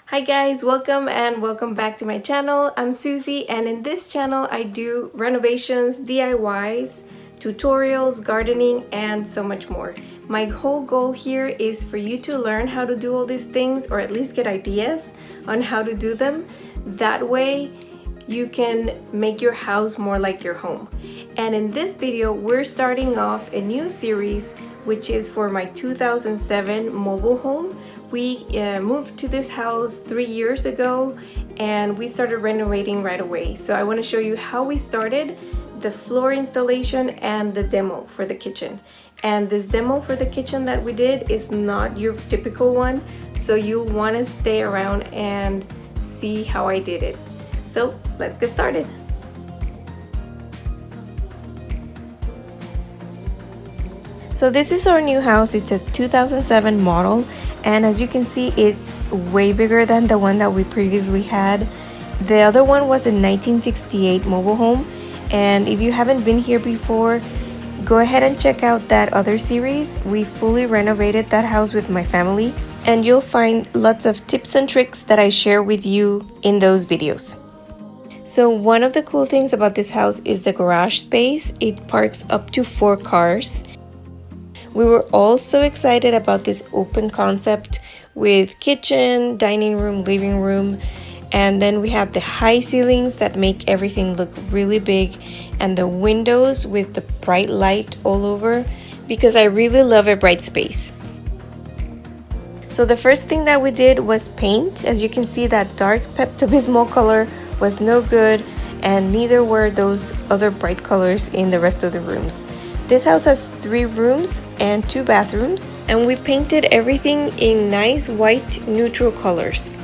Hi guys, welcome back to my channel. I'm Susie, and in this channel I do renovations, DIYs, tutorials, gardening, and so much more. My whole goal here is for you to learn how to do all these things, or at least get ideas on how to do them. That way you can make your house more like your home. And in this video we're starting off a new series which is for my 2007 mobile home. We moved to this house 3 years ago and we started renovating right away. So I want to show you how we started, the floor installation, and the demo for the kitchen. And this demo for the kitchen that we did is not your typical one, so you'll want to stay around and see how I did it. So let's get started. So this is our new house. It's a 2007 model, and as you can see it's way bigger than the one that we previously had. The other one was a 1968 mobile home, and if you haven't been here before, go ahead and check out that other series. We fully renovated that house with my family, and you'll find lots of tips and tricks that I share with you in those videos. So one of the cool things about this house is the garage space. It parks up to 4 cars. We were all so excited about this open concept with kitchen, dining room, living room, and then we have the high ceilings that make everything look really big, and the windows with the bright light all over, because I really love a bright space. So the first thing that we did was paint. As you can see, that dark Pepto-Bismol color was no good, and neither were those other bright colors in the rest of the rooms. This house has 3 rooms and 2 bathrooms, and we painted everything in nice white neutral colors.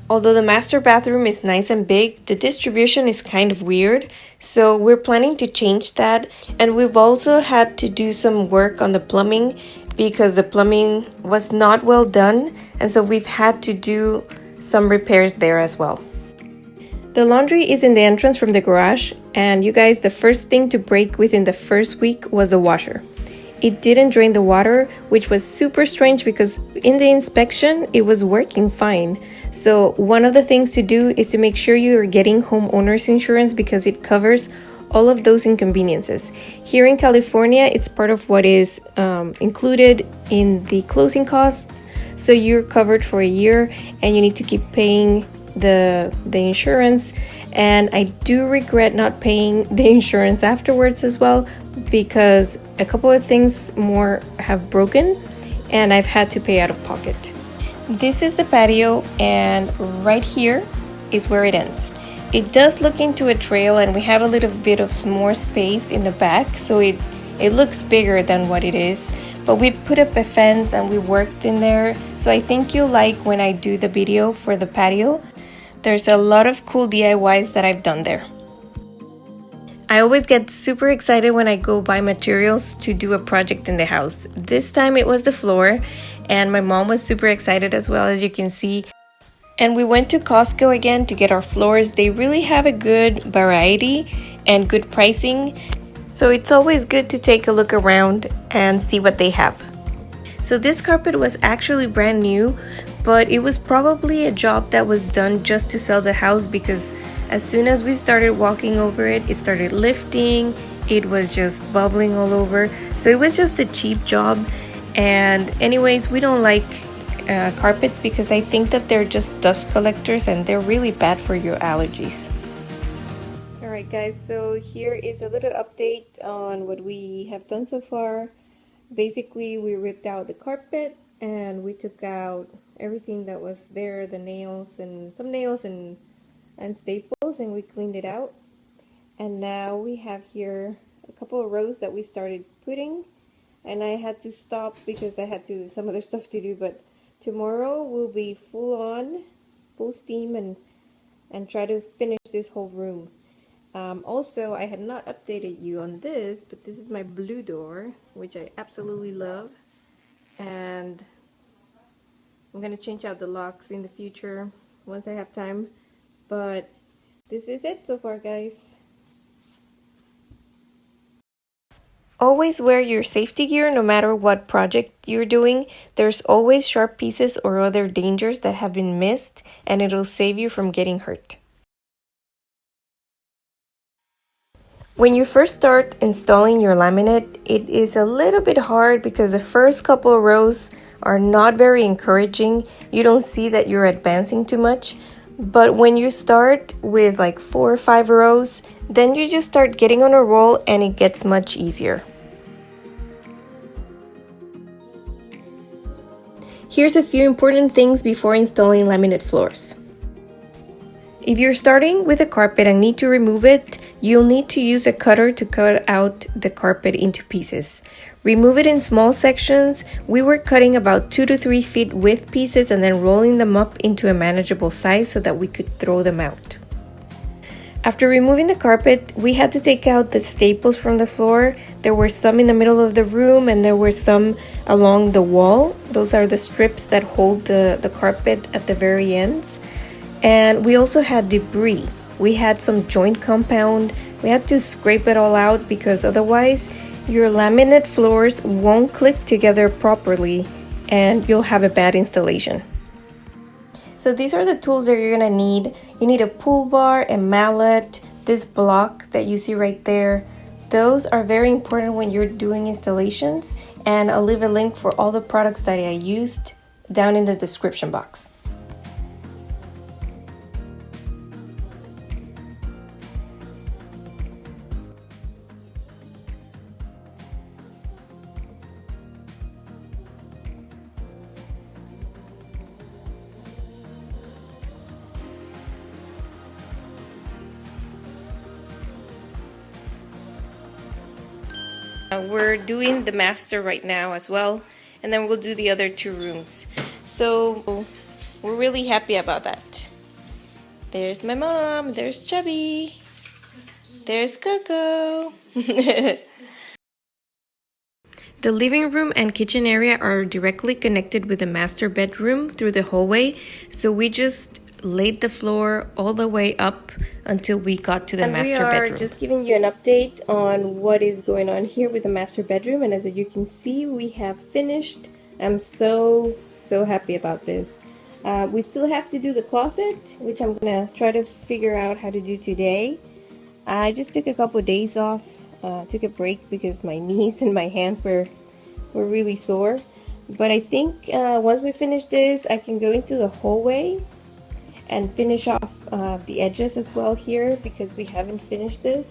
Although the master bathroom is nice and big, the distribution is kind of weird, so we're planning to change that. And we've also had to do some work on the plumbing because the plumbing was not well done, and so we've had to do some repairs there as well. The laundry is in the entrance from the garage, and you guys, the first thing to break within the first week was the washer. It didn't drain the water, which was super strange because in the inspection it was working fine. So one of the things to do is to make sure you're getting homeowners insurance because it covers all of those inconveniences. Here in California, it's part of what is included in the closing costs, so you're covered for a year and you need to keep paying the insurance. And I do regret not paying the insurance afterwards as well, because a couple of things more have broken and I've had to pay out of pocket. This is the patio, and right here is where it ends. It does look into a trail, and we have a little bit of more space in the back, so it looks bigger than what it is. But we put up a fence and we worked in there, so I think you'll like when I do the video for the patio. There's a lot of cool DIYs that I've done there. I always get super excited when I go buy materials to do a project in the house. This time it was the floor, and my mom was super excited as well, as you can see. And we went to Costco again to get our floors. They really have a good variety and good pricing, so it's always good to take a look around and see what they have. So this carpet was actually brand new, but it was probably a job that was done just to sell the house, because as soon as we started walking over it, it started lifting. It was just bubbling all over. So it was just a cheap job. And anyways, we don't like carpets because I think that they're just dust collectors and they're really bad for your allergies. Alright guys, so here is a little update on what we have done so far. Basically, we ripped out the carpet and we took out everything that was there, the nails and some nails and staples, and we cleaned it out. And now we have here a couple of rows that we started putting, and I had to stop because I had some other stuff to do, but tomorrow we'll be full steam and try to finish this whole room. Also, I had not updated you on this, but this is my blue door, which I absolutely love, and I'm gonna change out the locks in the future once I have time. But this is it so far, guys. Always wear your safety gear no matter what project you're doing. There's always sharp pieces or other dangers that have been missed, and it'll save you from getting hurt. When you first start installing your laminate, it is a little bit hard because the first couple of rows are not very encouraging. You don't see that you're advancing too much. But when you start with like 4 or 5 rows, then you just start getting on a roll and it gets much easier. Here's a few important things before installing laminate floors. If you're starting with a carpet and need to remove it, you'll need to use a cutter to cut out the carpet into pieces. Remove it in small sections. We were cutting about 2 to 3 feet width pieces and then rolling them up into a manageable size so that we could throw them out. After removing the carpet, we had to take out the staples from the floor. There were some in the middle of the room and there were some along the wall. Those are the strips that hold the carpet at the very ends. And we also had debris. We had some joint compound. We had to scrape it all out because otherwise your laminate floors won't click together properly and you'll have a bad installation. So these are the tools that you're gonna need. You need a pull bar, a mallet, this block that you see right there. Those are very important when you're doing installations, and I'll leave a link for all the products that I used down in the description box. We're doing the master right now as well, and then we'll do the other 2 rooms. So we're really happy about that. There's my mom, there's Chubby, there's Coco. The living room and kitchen area are directly connected with the master bedroom through the hallway, so we just laid the floor all the way up until we got to the master bedroom. We are just giving you an update on what is going on here with the master bedroom, and as you can see, we have finished. I'm so happy about this. We still have to do the closet, which I'm gonna try to figure out how to do today. I just took a couple of days off, took a break because my knees and my hands were really sore. But I think once we finish this, I can go into the hallway and finish off the edges as well here because we haven't finished this.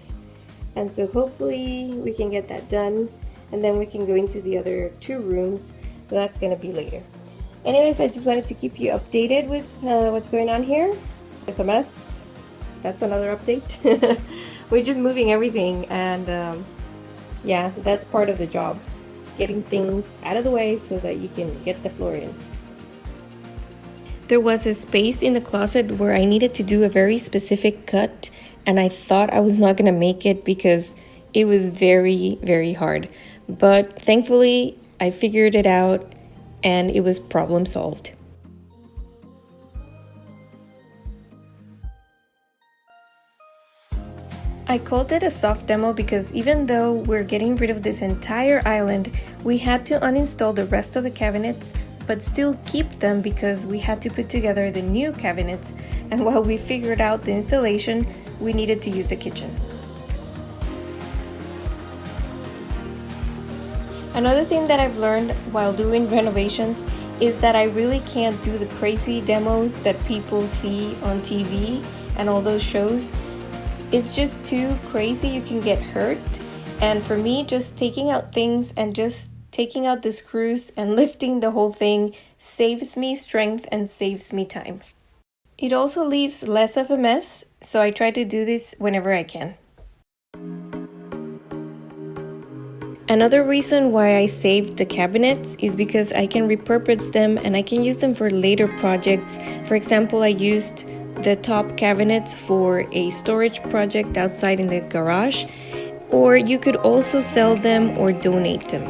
And so hopefully we can get that done, and then we can go into the other 2 rooms. So that's gonna be later. Anyways, I just wanted to keep you updated with what's going on here. It's a mess. That's another update. We're just moving everything, and yeah, that's part of the job. Getting things out of the way so that you can get the floor in. There was a space in the closet where I needed to do a very specific cut, and I thought I was not gonna make it because it was very hard. But thankfully, I figured it out and it was problem solved. I called it a soft demo because even though we're getting rid of this entire island, we had to uninstall the rest of the cabinets but still keep them because we had to put together the new cabinets, and while we figured out the installation, we needed to use the kitchen. Another thing that I've learned while doing renovations is that I really can't do the crazy demos that people see on TV and all those shows. It's just too crazy, you can get hurt. And for me, just taking out things and just taking out the screws and lifting the whole thing saves me strength and saves me time. It also leaves less of a mess, so I try to do this whenever I can. Another reason why I saved the cabinets is because I can repurpose them and I can use them for later projects. For example, I used the top cabinets for a storage project outside in the garage, or you could also sell them or donate them.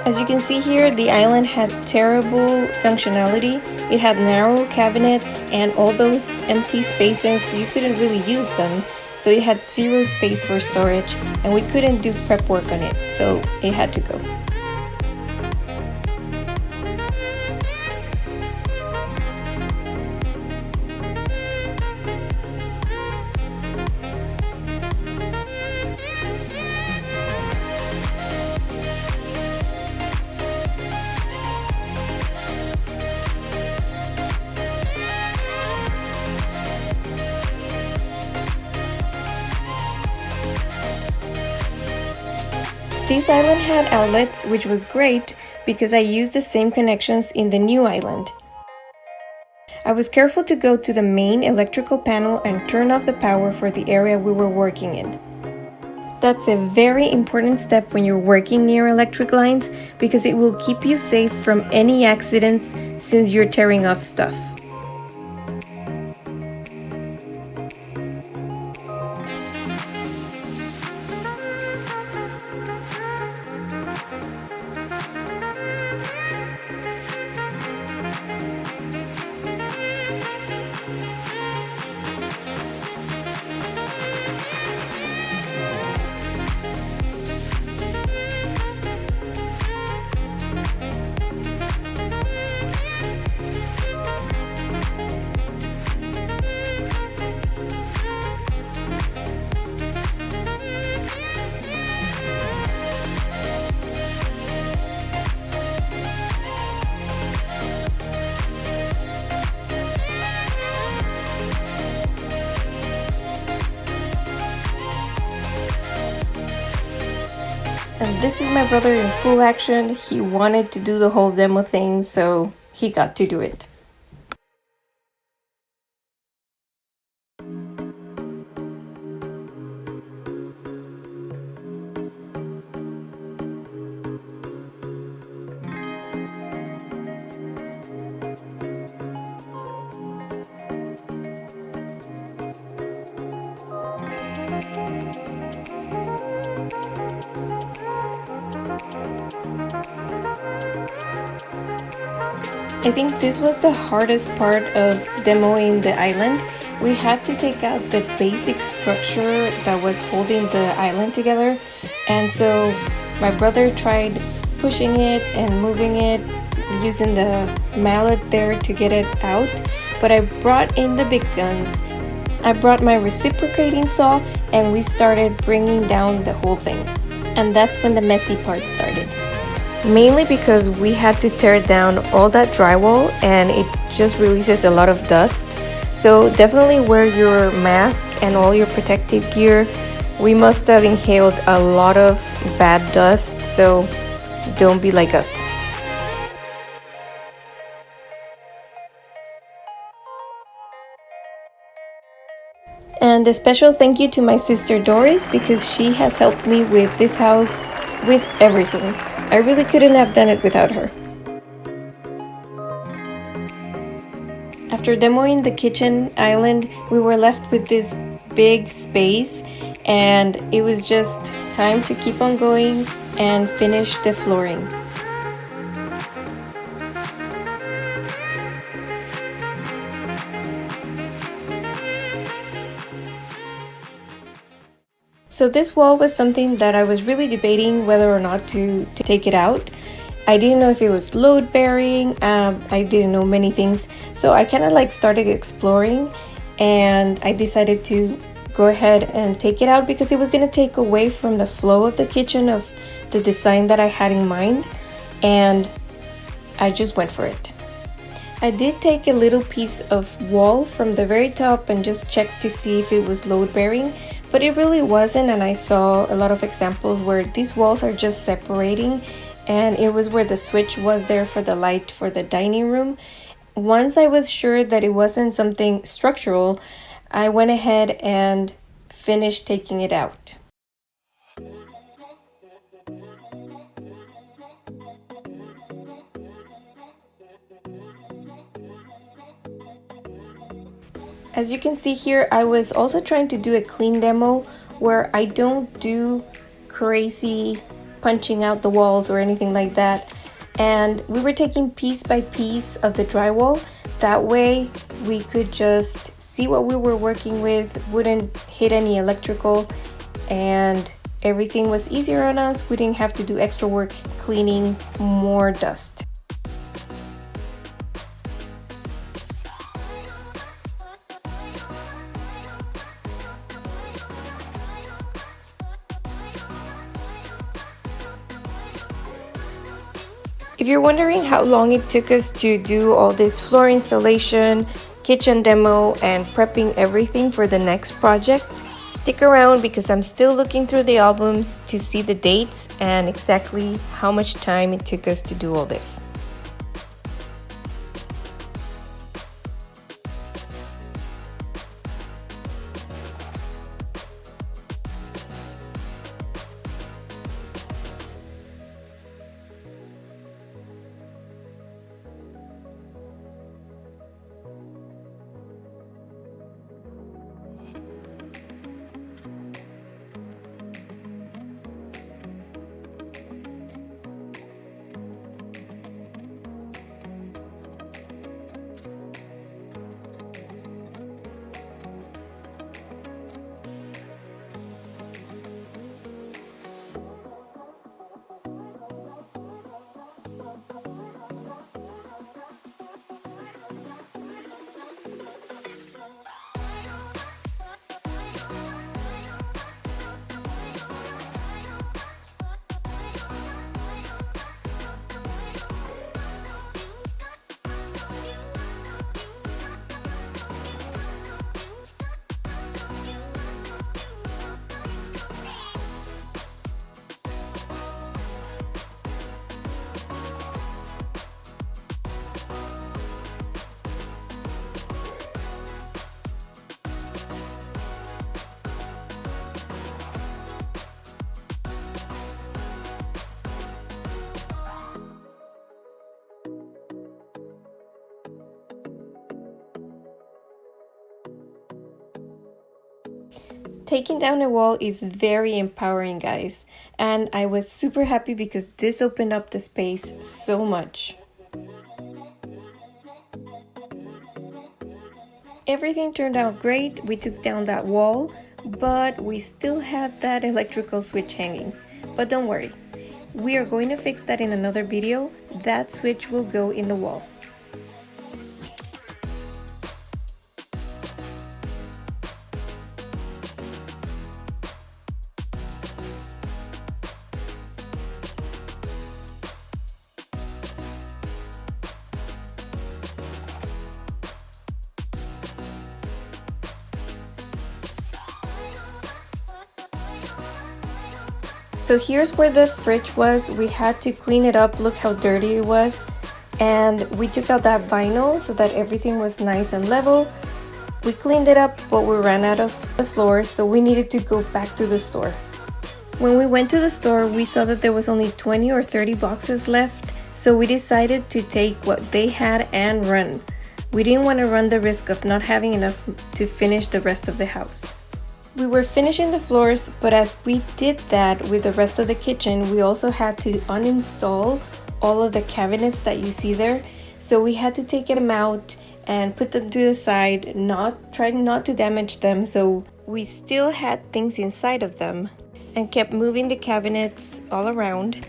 As you can see here, the island had terrible functionality, It had narrow cabinets and all those empty spaces, you couldn't really use them. So it had zero space for storage and we couldn't do prep work on it, so it had to go. This island had outlets, which was great because I used the same connections in the new island. I was careful to go to the main electrical panel and turn off the power for the area we were working in. That's a very important step when you're working near electric lines because it will keep you safe from any accidents since you're tearing off stuff. And this is my brother in full action. He wanted to do the whole demo thing, so he got to do it. I think this was the hardest part of demoing the island. We had to take out the basic structure that was holding the island together, and so my brother tried pushing it and moving it using the mallet there to get it out, but I brought in the big guns. I brought my reciprocating saw and we started bringing down the whole thing, and that's when the messy part started. Mainly because we had to tear down all that drywall and it just releases a lot of dust. So definitely wear your mask and all your protective gear. We must have inhaled a lot of bad dust, so don't be like us. And a special thank you to my sister Doris because she has helped me with this house with everything. I really couldn't have done it without her. After demoing the kitchen island, we were left with this big space, and it was just time to keep on going and finish the flooring. So this wall was something that I was really debating whether or not to take it out. I didn't know if it was load bearing, I didn't know many things. So I kind of like started exploring and I decided to go ahead and take it out because it was going to take away from the flow of the kitchen, of the design that I had in mind, and I just went for it. I did take a little piece of wall from the very top and just checked to see if it was load bearing, but it really wasn't, and I saw a lot of examples where these walls are just separating, and it was where the switch was there for the light for the dining room. Once I was sure that it wasn't something structural, I went ahead and finished taking it out. As you can see here, I was also trying to do a clean demo where I don't do crazy punching out the walls or anything like that. And we were taking piece by piece of the drywall. That way we could just see what we were working with, wouldn't hit any electrical, and everything was easier on us. We didn't have to do extra work cleaning more dust. If you're wondering how long it took us to do all this floor installation, kitchen demo, and prepping everything for the next project, stick around because I'm still looking through the albums to see the dates and exactly how much time it took us to do all this. Taking down a wall is very empowering, guys, and I was super happy because this opened up the space so much. Everything turned out great. We took down that wall, but we still had that electrical switch hanging. But don't worry, we are going to fix that in another video. That switch will go in the wall. So here's where the fridge was. We had to clean it up. Look how dirty it was. And we took out that vinyl so that everything was nice and level. We cleaned it up, but we ran out of the floor, so we needed to go back to the store. When we went to the store, we saw that there was only 20 or 30 boxes left, so we decided to take what they had and run. We didn't want to run the risk of not having enough to finish the rest of the house. We were finishing the floors, but as we did that with the rest of the kitchen, we also had to uninstall all of the cabinets that you see there. So we had to take them out and put them to the side, try not to damage them, so we still had things inside of them, and kept moving the cabinets all around.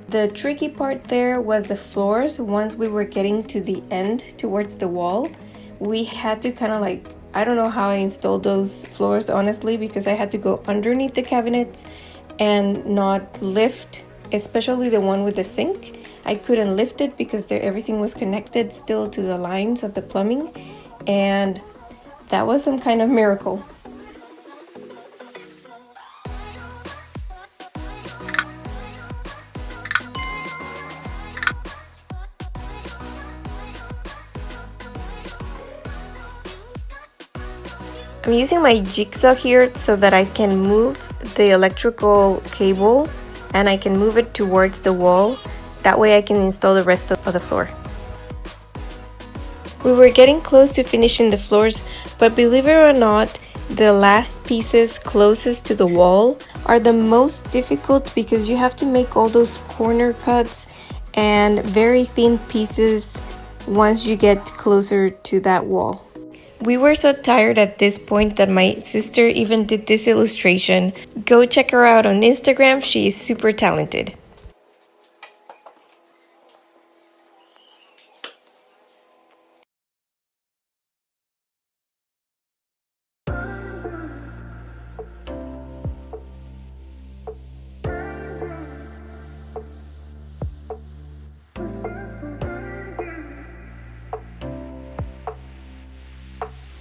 The tricky part there was the floors. Once we were getting to the end towards the wall, we had to kind of I don't know how I installed those floors, honestly, because I had to go underneath the cabinets and not lift, especially the one with the sink. I couldn't lift it because everything was connected still to the lines of the plumbing, and that was some kind of miracle. I'm using my jigsaw here so that I can move the electrical cable and I can move it towards the wall. That way I can install the rest of the floor. We were getting close to finishing the floors, but believe it or not, the last pieces closest to the wall are the most difficult because you have to make all those corner cuts and very thin pieces once you get closer to that wall. We were so tired at this point that my sister even did this illustration. Go check her out on Instagram, she is super talented.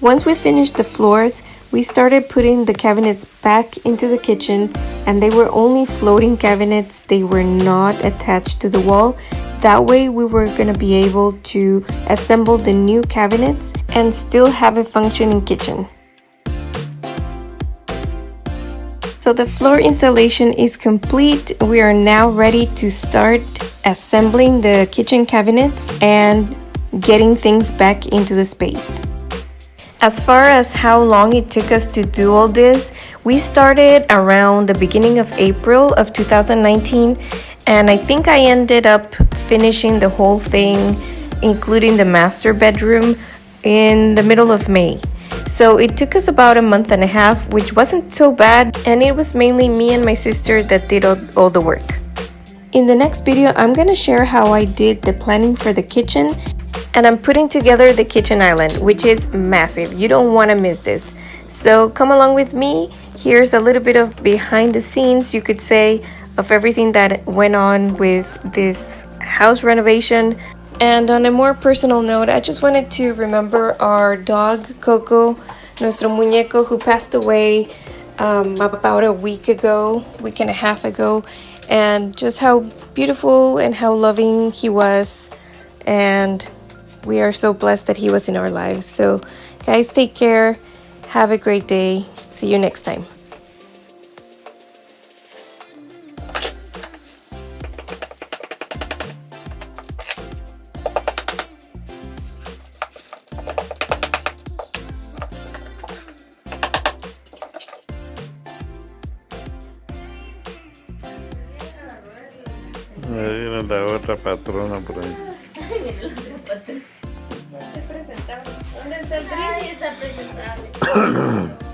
Once we finished the floors, we started putting the cabinets back into the kitchen, and they were only floating cabinets. They were not attached to the wall. That way we were going to be able to assemble the new cabinets and still have a functioning kitchen. So the floor installation is complete. We are now ready to start assembling the kitchen cabinets and getting things back into the space. As far as how long it took us to do all this, we started around the beginning of April of 2019, and I think I ended up finishing the whole thing, including the master bedroom, in the middle of May. So it took us about a month and a half, which wasn't so bad, and it was mainly me and my sister that did all the work. In the next video, I'm gonna share how I did the planning for the kitchen, and I'm putting together the kitchen island, which is massive. You don't want to miss this. So come along with me. Here's a little bit of behind the scenes, you could say, of everything that went on with this house renovation. And on a more personal note, I just wanted to remember our dog, Coco, nuestro muñeco, who passed away about a week and a half ago, and just how beautiful and how loving he was. And we are so blessed that he was in our lives. So guys, take care. Have a great day. See you next time. Ahí viene la otra patrona por ahí. ¿Dónde está el está presentable?